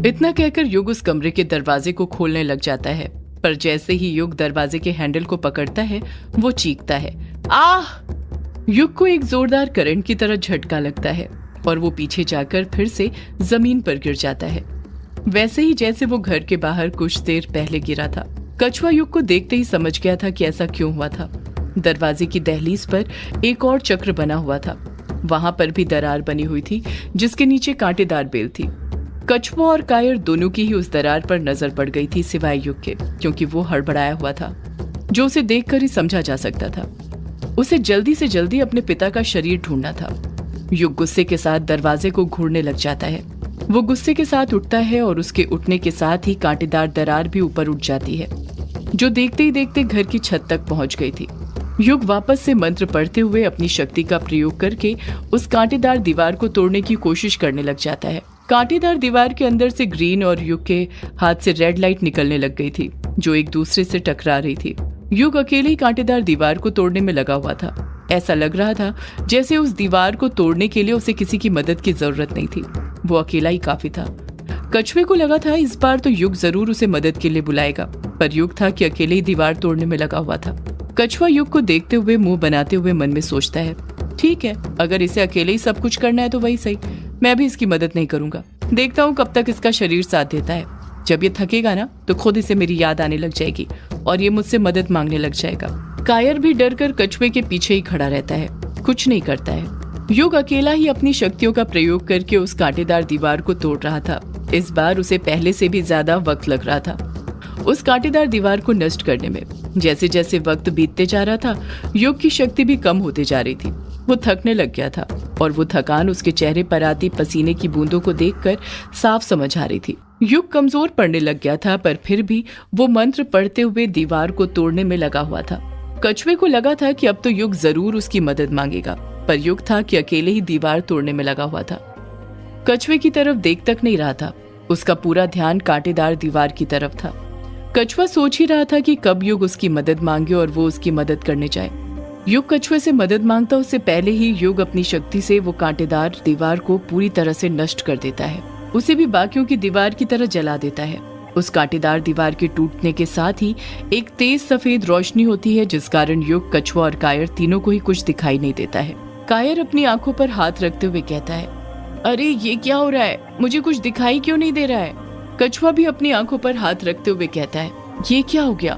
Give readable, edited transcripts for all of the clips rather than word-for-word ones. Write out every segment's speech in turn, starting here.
इतना कहकर युग उस कमरे के दरवाजे को खोलने लग जाता है, पर जैसे ही युग दरवाजे के हैंडल को पकड़ता है वो चीखता है, आह! युग को एक जोरदार करंट की तरह झटका लगता है और वो पीछे जाकर फिर से जमीन पर गिर जाता है, वैसे ही जैसे वो घर के बाहर कुछ देर पहले गिरा था। कछुआ युग को देखते ही समझ गया था कि ऐसा क्यों हुआ था। दरवाजे की दहलीज पर एक और चक्र बना हुआ था, वहां पर भी दरार बनी हुई थी जिसके नीचे कांटेदार बेल थी। कछुआ और कायर दोनों की ही उस दरार पर नजर पड़ गई थी सिवाय युग के, क्योंकि वो हड़बड़ाया हुआ था, जो उसे देखकर ही समझा जा सकता था। उसे जल्दी से जल्दी अपने पिता का शरीर ढूंढना था। युग गुस्से के साथ दरवाजे को घूरने लग जाता है। वो गुस्से के साथ उठता है और उसके उठने के साथ ही कांटेदार दरार भी ऊपर उठ जाती है, जो देखते ही देखते घर की छत तक पहुंच गई थी। युग वापस से मंत्र पढ़ते हुए अपनी शक्ति का प्रयोग करके उस कांटेदार दीवार को तोड़ने की कोशिश करने लग जाता है। कांटेदार दीवार के अंदर से ग्रीन और युग के हाथ से रेड लाइट निकलने लग गई थी, जो एक दूसरे से टकरा रही थी। युग अकेले ही कांटेदार दीवार को तोड़ने में लगा हुआ था। ऐसा लग रहा था जैसे उस दीवार को तोड़ने के लिए उसे किसी की मदद की जरूरत नहीं थी, वो अकेला ही काफी था। कछुए को लगा था इस बार तो युग जरूर उसे मदद के लिए बुलाएगा, पर युग था कि अकेले ही दीवार तोड़ने में लगा हुआ था। कछुआ युग को देखते हुए मुंह बनाते हुए मन में सोचता है, ठीक है, अगर इसे अकेले ही सब कुछ करना है तो वही सही, मैं भी इसकी मदद नहीं करूंगा। देखता हूँ कब तक इसका शरीर साथ देता है। जब ये थकेगा ना तो खुद इसे मेरी याद आने लग जाएगी और ये मुझसे मदद मांगने लग जाएगा। कायर भी डर कर कछुए के पीछे ही खड़ा रहता है, कुछ नहीं करता है। युग अकेला ही अपनी शक्तियों का प्रयोग करके उस कांटेदार दीवार को तोड़ रहा था। इस बार उसे पहले से भी ज्यादा वक्त लग रहा था उस कांटेदार दीवार को नष्ट करने में। जैसे जैसे वक्त बीतते जा रहा था, युग की शक्ति भी कम होते जा रही थी। वो थकने लग गया था और वो थकान उसके चेहरे पर आती पसीने की बूंदों को देखकर साफ समझ आ रही थी। युग कमजोर पड़ने लग गया था, पर फिर भी वो मंत्र पढ़ते हुए दीवार को तोड़ने में लगा हुआ था। कछुए को लगा था कि अब तो युग जरूर उसकी मदद मांगेगा, पर युग था कि अकेले ही दीवार तोड़ने में लगा हुआ था। कछुए की तरफ देख तक नहीं रहा था, उसका पूरा ध्यान कांटेदार दीवार की तरफ था। कछुआ सोच ही रहा था कि कब युग उसकी मदद मांगे और वो उसकी मदद करने जाए। युग कछुए से मदद मांगता उससे पहले ही युग अपनी शक्ति से वो कांटेदार दीवार को पूरी तरह से नष्ट कर देता है, उसे भी बाकियों की दीवार की तरह जला देता है। उस कांटेदार दीवार के टूटने के साथ ही एक तेज सफेद रोशनी होती है, जिस कारण युग, कछुआ और कायर तीनों को ही कुछ दिखाई नहीं देता है। कायर अपनी आंखों पर हाथ रखते हुए कहता है, अरे ये क्या हो रहा है, मुझे कुछ दिखाई क्यों नहीं दे रहा है। कछुआ भी अपनी आंखों पर हाथ रखते हुए कहता है, ये क्या हो गया।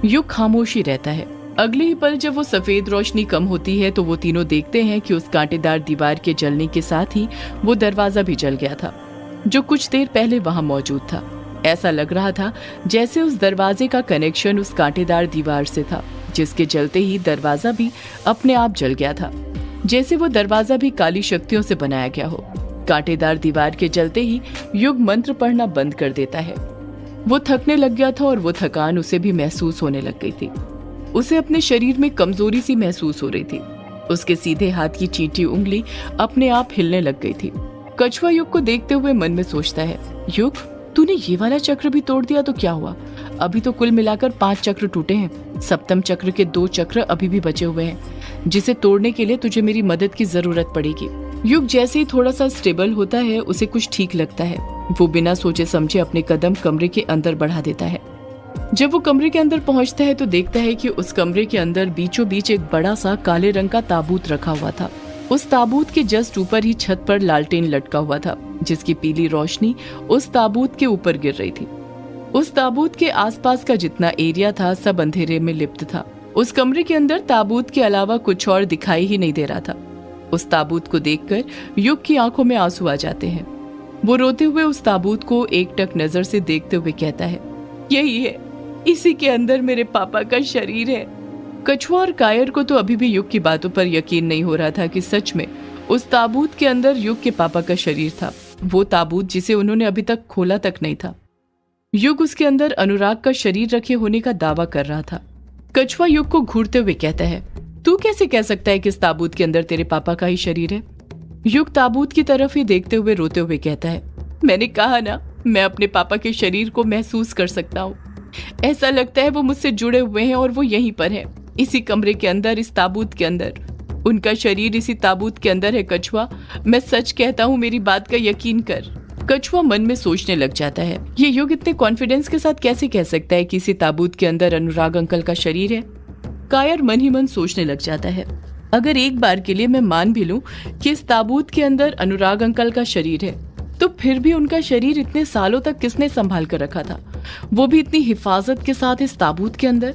युग खामोश ही रहता है। अगले ही पल जब वो सफेद रोशनी कम होती है तो वो तीनों देखते हैं कि उस कांटेदार दीवार के जलने के साथ ही वो दरवाजा भी जल गया था, जो कुछ देर पहले वहां मौजूद था। ऐसा लग रहा था जैसे उस दरवाजे का कनेक्शन उस कांटेदार दीवार से था, जिसके जलते ही दरवाजा भी अपने आप जल गया था, जैसे वो दरवाजा भी काली शक्तियों से बनाया गया हो। कांटेदार दीवार के जलते ही युग मंत्र पढ़ना बंद कर देता है। वो थकने लग गया था और वो थकान उसे भी महसूस होने लग गई थी। उसे अपने शरीर में कमजोरी सी महसूस हो रही थी। उसके सीधे हाथ की चींटी उंगली अपने आप हिलने लग गई थी। कछुआ युग को देखते हुए मन में सोचता है, युग तूने ये वाला चक्र भी तोड़ दिया तो क्या हुआ, अभी तो कुल मिलाकर 5 चक्र टूटे हैं। सप्तम चक्र के 2 चक्र अभी भी बचे हुए हैं, जिसे तोड़ने के लिए तुझे मेरी मदद की जरूरत पड़ेगी। युग जैसे ही थोड़ा सा स्टेबल होता है, उसे कुछ ठीक लगता है। वो बिना सोचे समझे अपने कदम कमरे के अंदर बढ़ा देता है। जब वो कमरे के अंदर पहुंचता है तो देखता है कि उस कमरे के अंदर बीचों बीच एक बड़ा सा काले रंग का ताबूत रखा हुआ था। उस ताबूत के जस्ट ऊपर ही छत पर लालटेन लटका हुआ था, जिसकी पीली रोशनी उस ताबूत के ऊपर गिर रही थी। उस ताबूत के आसपास का जितना एरिया था सब अंधेरे में लिप्त था। उस कमरे के अंदर ताबूत के अलावा कुछ और दिखाई ही नहीं दे रहा था। उस ताबूत को देखकर युग की आंखों में आंसू आ जाते हैं। वो रोते हुए उस ताबूत को एकटक नजर से देखते हुए कहता है, यही है, इसी के अंदर मेरे पापा का शरीर है। कछुआ और कायर को तो अभी भी युग की बातों पर यकीन नहीं हो रहा था कि सच में उस ताबूत के अंदर युग के पापा का शरीर था, वो ताबूत जिसे उन्होंने अभी तक खोला तक नहीं था। युग उसके अंदर अनुराग का शरीर रखे होने का दावा कर रहा था। कछुआ युग को घूरते हुए कहता है, तू कैसे कह सकता है कि इस ताबूत के अंदर तेरे पापा का ही शरीर है। युग ताबूत की तरफ ही देखते हुए रोते हुए कहता है, मैंने कहा ना, मैं अपने पापा के शरीर को महसूस कर सकता हूँ। ऐसा लगता है वो मुझसे जुड़े हुए हैं और वो यहीं पर है, इसी कमरे के अंदर, इस ताबूत के अंदर। उनका शरीर इसी ताबूत के अंदर है। कछुआ, मैं सच कहता हूँ, मेरी बात का यकीन कर। कछुआ मन में सोचने लग जाता है, ये युग इतने कॉन्फिडेंस के साथ कैसे कह सकता है कि इसी ताबूत के अंदर अनुराग अंकल का शरीर है। कायर मन ही मन सोचने लग जाता है, अगर एक बार के लिए मैं मान भी लूं कि इस ताबूत के अंदर अनुराग अंकल का शरीर है, तो फिर भी उनका शरीर इतने सालों तक किसने संभाल कर रखा था, वो भी इतनी हिफाजत के साथ इस ताबूत के अंदर।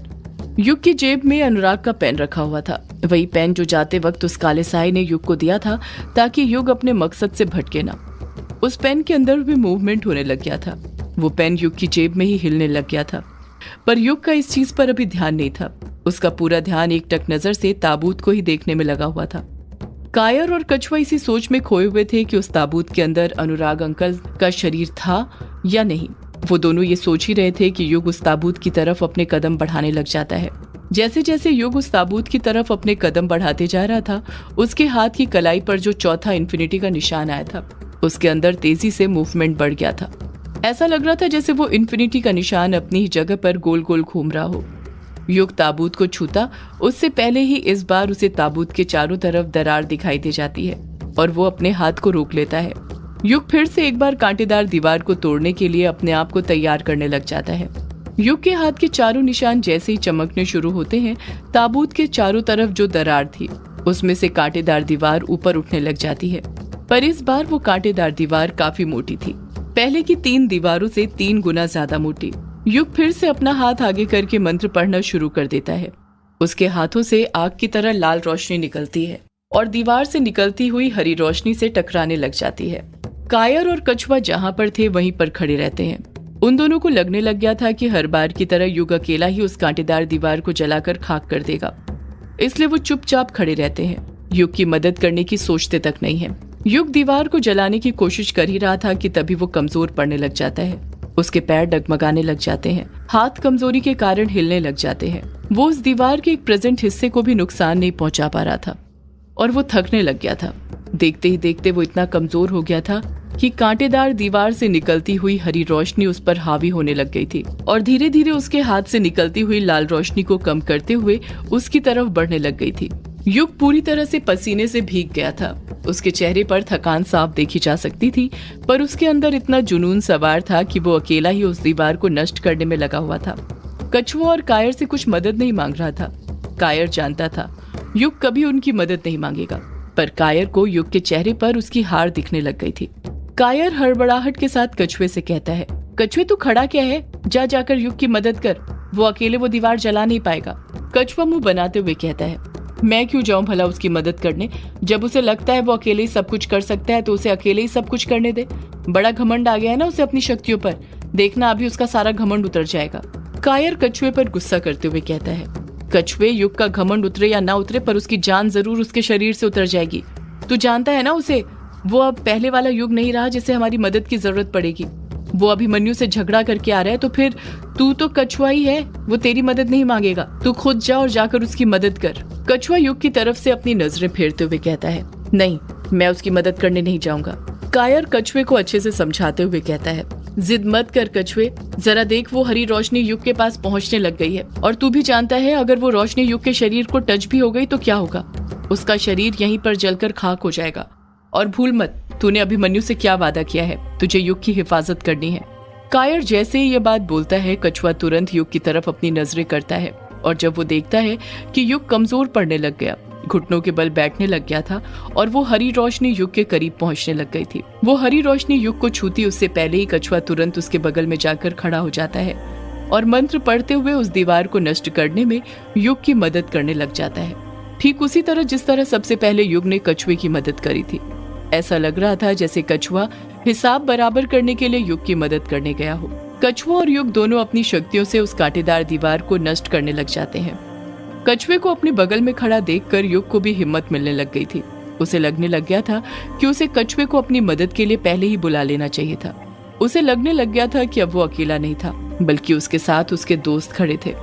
युग की जेब में अनुराग का पेन रखा हुआ था, वही पेन जो जाते वक्त उस काले साए ने युग को दिया था ताकि युग अपने मकसद से भटके ना। उस पेन के अंदर भी मूवमेंट होने लग गया था। वो पेन युग की जेब में ही हिलने लग गया था, पर युग का इस चीज पर अभी ध्यान नहीं था। उसका पूरा ध्यान एकटक नजर से ताबूत को ही देखने में लगा हुआ था। कायर और कछुआ इसी सोच में खोए हुए थे कि उस ताबूत के अंदर अनुराग अंकल का शरीर था या नहीं। वो दोनों ये सोच ही रहे थे कि युग उस ताबूत की तरफ अपने कदम बढ़ाने लग जाता है। जैसे जैसे युग उस ताबूत की तरफ अपने कदम बढ़ाते जा रहा था, उसके हाथ की कलाई पर जो चौथा इन्फिनिटी का निशान आया था, उसके अंदर तेजी से मूवमेंट बढ़ गया था। ऐसा लग रहा था जैसे वो इन्फिनिटी का निशान अपनी ही जगह पर गोल गोल घूम रहा हो। युग ताबूत को छूता उससे पहले ही इस बार उसे ताबूत के चारों तरफ दरार दिखाई दे जाती है और वो अपने हाथ को रोक लेता है। युग फिर से एक बार कांटेदार दीवार को तोड़ने के लिए अपने आप को तैयार करने लग जाता है। युग के हाथ के चारों निशान जैसे ही चमकने शुरू होते हैं, ताबूत के चारों तरफ जो दरार थी उसमें से कांटेदार दीवार ऊपर उठने लग जाती है। पर इस बार वो कांटेदार दीवार काफी मोटी थी, पहले की 3 दीवारों से 3 गुना ज्यादा मोटी। युग फिर से अपना हाथ आगे करके मंत्र पढ़ना शुरू कर देता है। उसके हाथों से आग की तरह लाल रोशनी निकलती है और दीवार से निकलती हुई हरी रोशनी से टकराने लग जाती है। कायर और कछुआ जहाँ पर थे वहीं पर खड़े रहते हैं। उन दोनों को लगने लग गया था कि हर बार की तरह युग अकेला ही उस कांटेदार दीवार को जलाकर खाक कर देगा, इसलिए वो चुपचाप खड़े रहते हैं। युग की मदद करने की सोचते तक नहीं है। युग दीवार को जलाने की कोशिश कर ही रहा था कि तभी वो कमजोर पड़ने लग जाता है। उसके पैर डगमगाने लग जाते हैं, हाथ कमजोरी के कारण हिलने लग जाते हैं। वो उस दीवार के एक प्रेजेंट हिस्से को भी नुकसान नहीं पहुंचा पा रहा था और वो थकने लग गया था। देखते ही देखते वो इतना कमजोर हो गया था कि कांटेदार दीवार से निकलती हुई हरी रोशनी उस पर हावी होने लग गई थी और धीरे धीरे उसके हाथ से निकलती हुई लाल रोशनी को कम करते हुए उसकी तरफ बढ़ने लग गई थी। युग पूरी तरह से पसीने से भीग गया था। उसके चेहरे पर थकान साफ देखी जा सकती थी, पर उसके अंदर इतना जुनून सवार था कि वो अकेला ही उस दीवार को नष्ट करने में लगा हुआ था। कछुआ और कायर से कुछ मदद नहीं मांग रहा था। कायर जानता था युग कभी उनकी मदद नहीं मांगेगा, पर कायर को युग के चेहरे पर उसकी हार दिखने लग गई थी। कायर हड़बड़ाहट के साथ कछुए से कहता है, कछुए तू खड़ा क्या है, जा जाकर युग की मदद कर, वो अकेले वो दीवार जला नहीं पाएगा। कछुआ मुंह बनाते हुए कहता है, मैं क्यों जाऊं भला उसकी मदद करने, जब उसे लगता है वो अकेले ही सब कुछ कर सकता है तो उसे अकेले ही सब कुछ करने दे। बड़ा घमंड आ गया है ना उसे अपनी शक्तियों पर, देखना अभी उसका सारा घमंड उतर जाएगा। कायर कछुए पर गुस्सा करते हुए कहता है, कछुए युग का घमंड उतरे या ना उतरे पर उसकी जान जरूर उसके शरीर से उतर जाएगी। तू जानता है ना उसे, वो अब पहले वाला युग नहीं रहा जिसे हमारी मदद की जरूरत पड़ेगी। वो अभिमन्यु से झगड़ा करके आ रहा है तो फिर तू तो कछुआ ही है, वो तेरी मदद नहीं मांगेगा। तू खुद जा और जाकर उसकी मदद कर। कछुआ युग की तरफ से अपनी नजरें फेरते हुए कहता है, नहीं मैं उसकी मदद करने नहीं जाऊंगा। कायर कछुए को अच्छे से समझाते हुए कहता है, जिद मत कर कछुए, जरा देख वो हरी रोशनी युग के पास पहुंचने लग गई है और तू भी जानता है अगर वो रोशनी युग के शरीर को टच भी हो गई तो क्या होगा, उसका शरीर यहीं पर जलकर खाक हो जाएगा। और भूल मत, तूने अभिमन्यु से क्या वादा किया है, तुझे युग की हिफाजत करनी है। कायर जैसे ही ये बात बोलता है, कछुआ तुरंत युग की तरफ अपनी नजरें करता है और जब वो देखता है कि युग कमजोर पड़ने लग गया, घुटनों के बल बैठने लग गया था और वो हरी रोशनी युग के करीब पहुंचने लग गई थी। वो हरी रोशनी युग को छूती उससे पहले ही कछुआ तुरंत उसके बगल में जाकर खड़ा हो जाता है और मंत्र पढ़ते हुए उस दीवार को नष्ट करने में युग की मदद करने लग जाता है, ठीक उसी तरह जिस तरह सबसे पहले युग ने कछुए की मदद करी थी। ऐसा लग रहा था जैसे कछुआ हिसाब बराबर करने के लिए युग की मदद करने गया हो। कछुआ और युग दोनों अपनी शक्तियों से उस कांटेदार दीवार को नष्ट करने लग जाते हैं। कछुए को अपने बगल में खड़ा देखकर युग को भी हिम्मत मिलने लग गई थी। उसे लगने लग गया था कि उसे कछुए को अपनी मदद के लिए पहले ही बुला लेना चाहिए था। उसे लगने लग गया था कि अब वो अकेला नहीं था, बल्कि उसके साथ उसके दोस्त खड़े थे।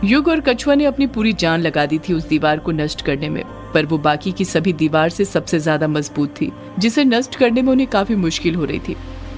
युग और कछुआ ने अपनी पूरी जान लगा दी थी उस दीवार को नष्ट करने में, पर वो बाकी की सभी दीवार से सबसे ज्यादा मजबूत थी, जिसे नष्ट करने में उन्हें काफी मुश्किल हो रही थी।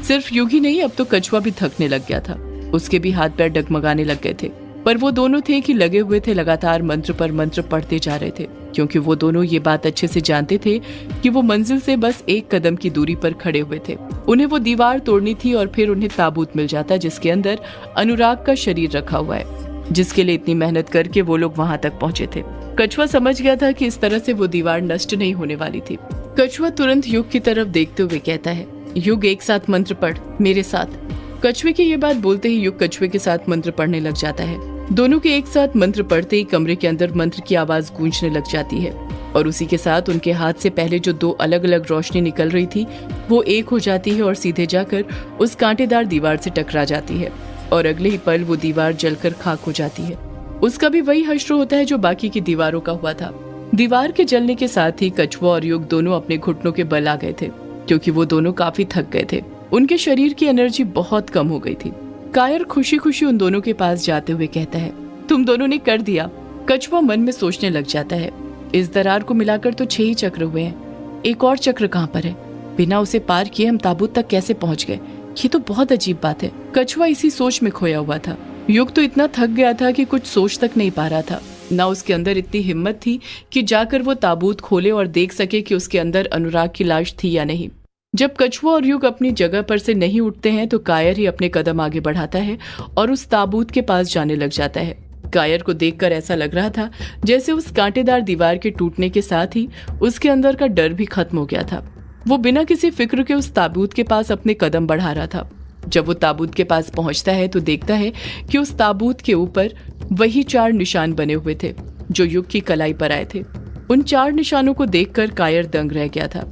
सिर्फ युग ही नहीं, अब तो कछुआ भी थकने लग गया था। उसके भी हाथ पैर डगमगाने लग गए थे, पर वो दोनों थे कि लगे हुए थे लगातार मंत्र पर मंत्र पढ़ते जा रहे थे। क्योंकि वो दोनों ये बात अच्छे से जानते थे कि वो मंजिल से बस एक कदम की दूरी पर खड़े हुए थे। उन्हें वो दीवार तोड़नी थी और फिर उन्हें ताबूत मिल जाता जिसके अंदर अनुराग का शरीर रखा हुआ है, जिसके लिए इतनी मेहनत करके वो लोग वहां तक पहुंचे थे। कछुआ समझ गया था कि इस तरह से वो दीवार नष्ट नहीं होने वाली थी। कछुआ तुरंत युग की तरफ देखते हुए कहता है, युग एक साथ मंत्र पढ़ मेरे साथ। कछुए की ये बात बोलते ही युग कछुए के साथ मंत्र पढ़ने लग जाता है। दोनों के एक साथ मंत्र पढ़ते ही कमरे के अंदर मंत्र की आवाज गूंजने लग जाती है और उसी के साथ उनके हाथ से पहले जो दो अलग अलग रोशनी निकल रही थी वो एक हो जाती है और सीधे जाकर उस कांटेदार दीवार से टकरा जाती है और अगले ही पल वो दीवार जलकर खाक हो जाती है। उसका भी वही हश्र होता है जो बाकी की दीवारों का हुआ था। दीवार के जलने के साथ ही कछुआ और युग दोनों अपने घुटनों के बल आ गए थे, क्योंकि वो दोनों काफी थक गए थे। उनके शरीर की एनर्जी बहुत कम हो गई थी। कायर खुशी खुशी उन दोनों के पास जाते हुए कहता है, तुम दोनों ने कर दिया। कछुआ मन में सोचने लग जाता है, इस दरार को मिलाकर तो 6 ही चक्र हुए हैं, एक और चक्र कहाँ पर है? बिना उसे पार किए हम ताबूत तक कैसे पहुंच गए? ये तो बहुत अजीब बात है। कछुआ इसी सोच में खोया हुआ था। युग तो इतना थक गया था कि कुछ सोच तक नहीं पा रहा था। ना उसके अंदर इतनी हिम्मत थी कि जाकर वो ताबूत खोले और देख सके कि उसके अंदर अनुराग की लाश थी या नहीं। जब कछुआ और युग अपनी जगह पर से नहीं उठते हैं तो कायर ही अपने कदम आगे बढ़ाता है और उस ताबूत के पास जाने लग जाता है। कायर को देखकर ऐसा लग रहा था जैसे उस कांटेदार दीवार के टूटने के साथ ही उसके अंदर का डर भी खत्म हो गया था। वो बिना किसी फिक्र के उस ताबूत के पास अपने कदम बढ़ा रहा था। जब वो ताबूत के पास पहुंचता है तो देखता है कि उस ताबूत के ऊपर वही 4 निशान बने हुए थे जो युग की कलाई पर आए थे। उन 4 निशानों को देखकर कायर दंग रह गया था।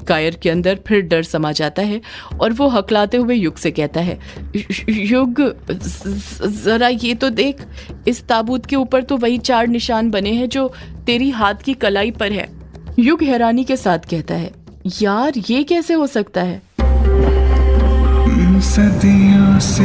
कायर के अंदर फिर डर समा जाता है और वो हकलाते हुए युग से कहता है, युग जरा ये तो देख, इस ताबूत के ऊपर तो वही 4 निशान बने हैं जो तेरी हाथ की कलाई पर है। युग हैरानी के साथ कहता है, यार ये कैसे हो सकता है? सदियों से